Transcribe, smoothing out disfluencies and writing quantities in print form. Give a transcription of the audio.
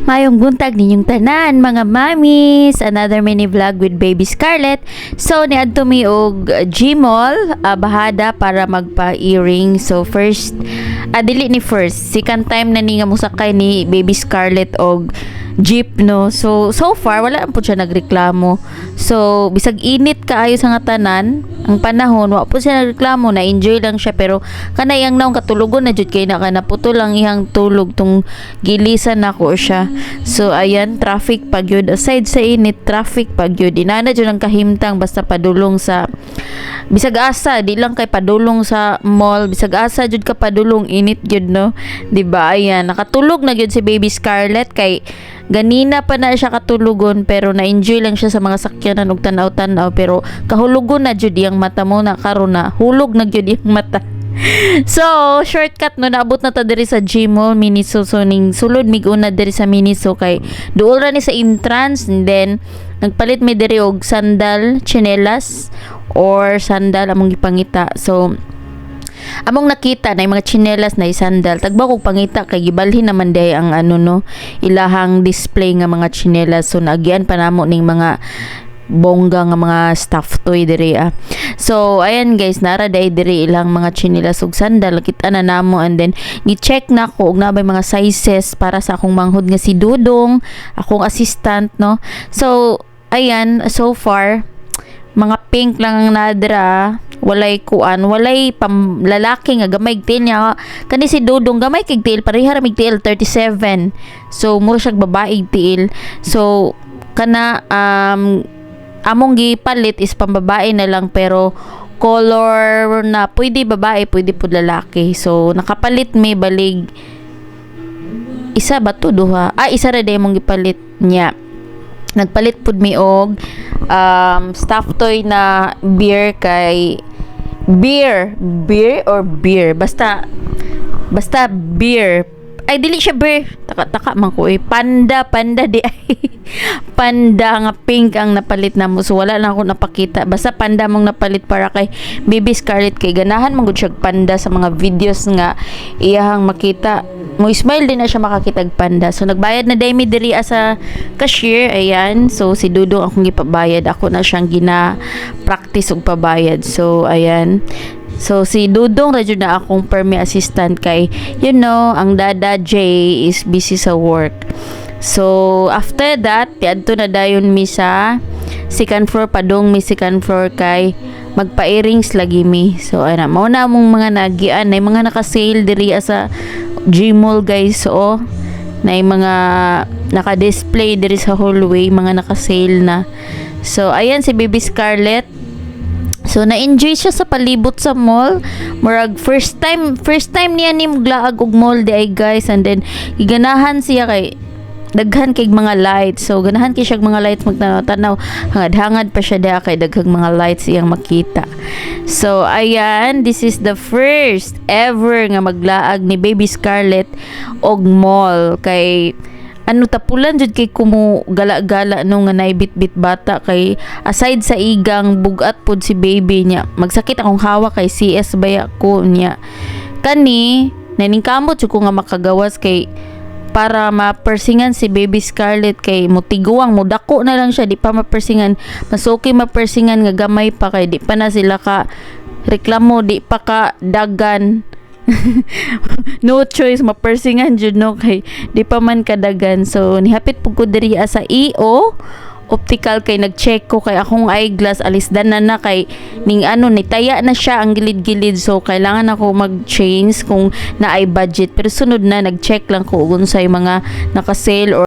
Mayong buntag ninyong tanan mga mamis, another mini vlog with Baby Scarlett. So niadto mi og Gmall, bahada para magpa-earring. So first, dili ni first, second time na ni nga musakay ni Baby Scarlett og jeep, no. So far wala po siya nagreklamo. So bisag init kaayo sa nga tanan ang panahon, wa po siya nagreklamo, na enjoy lang siya. Pero kanayang naong katulugon na jud kay na putol lang ihang tulog tong gilisan nako siya. So ayan, traffic pag yun, aside sa init, traffic pag yun, inana dyan ang kahimtang basta padulong sa bisag asa, di lang kay padulong sa mall, bisag asa jud ka padulong, init jud, no, diba? Ayan, nakatulog na jud si Baby Scarlett kay ganina pa na siya katulugon, pero na-enjoy lang siya sa mga sakyanan ug tanaw-tanaw. Pero kahulugon na jud iyang mata mo, na karon na hulog na jud iyang mata. So, shortcut no, naabot na ta diri sa Gmall Miniso. So ning sulod mig una diri sa Miniso kay duol ra ni sa entrance, and then nagpalit mi diri og sandal, tsinelas or sandal among gipangita. So among nakita na yung mga tsinelas na sandal, tagba kog pangita kay gibalhin naman day ang no, ilahang display nga mga tsinelas. So naagian pa namo ning mga bongga nga mga stuff toy diri. So ayan guys, nara day diri ilang mga tsinelas ug sandal, kita na namo, and then gi-check na ko og nabay mga sizes para sa akong manghod nga si Dudong, akong assistant, no. So ayan, so far mga pink lang ang nadra, walay kuan, walay lalaki nga gamay tail niya. Kani si Dudong gamay kig tail, parehara mig tail 37. So mura siya babae tail. So kana among gipalit is pambabae na lang, pero color na pwede babae, pwede pud lalaki. So nakapalit may balig isa ba to, duha, isa ra day mong gipalit niya. Nagpalit pud mi og stuffed toy na beer, kay beer or beer, basta beer. Ay dili siya beer, taka man ko, panda di ay panda nga pink ang napalit na mo. So wala na ako napakita, basta panda mong napalit para kay Baby Scarlett, kay ganahan man gud siya panda sa mga videos nga iyahang makita mo, smile din na siya makakitag panda. So nagbayad na daymi diri sa cashier. Ayan, so si Dudong akong gipabayad, ako na siyang gina-practice og pabayad. So ayan, so si Dudong radyo na akong permi assistant, kay ang dada Jay is busy sa work. So after that, tiadto na dayon mi sa second floor, padong mi second floor kay magpa-earrings lagi mi. So ayun na, mao na among mga nagian, na mga naka-sale diri sa Gmall guys. So na mga naka-display diri sa hallway, mga naka-sale na. So ayan si Baby Scarlett. So na-enjoy siya sa palibot sa mall. Murag first time niya ni muglaag og mall di ay guys, and then giganahan siya kay daghan kay mga lights. So ganahan kay siya mga lights, magtanaw-tanaw, hangad-hangad pa siya diha kay daghang mga lights iyang makita. So ayan, this is the first ever nga maglaag ni Baby Scarlett og mall, kay tapulan jud kay kumu gala-gala no nga naibit-bit bata, kay aside sa igang bugat pod si baby niya, magsakit akong hawa kay CS baya ko niya kani naningkamot jud ko nga makagawas, kay para mapersingan si Baby Scarlett, kay mutiguang mo dako na lang siya, di pa mapersingan. Mas okay mapersingan nga gamay pa, kay di pa na sila ka reklamo, di pa ka dagan. No choice, mapersingan jud, no, kay di pa man kadagan. So nihapit pug ko diri sa EO optical, kay nag-check ko kay akong eyeglass alisdan na kay ning nitaya na siya ang gilid-gilid. So kailangan ako mag-change kung naay budget, pero sunod na nag-check lang ko kung unsay mga naka-sale or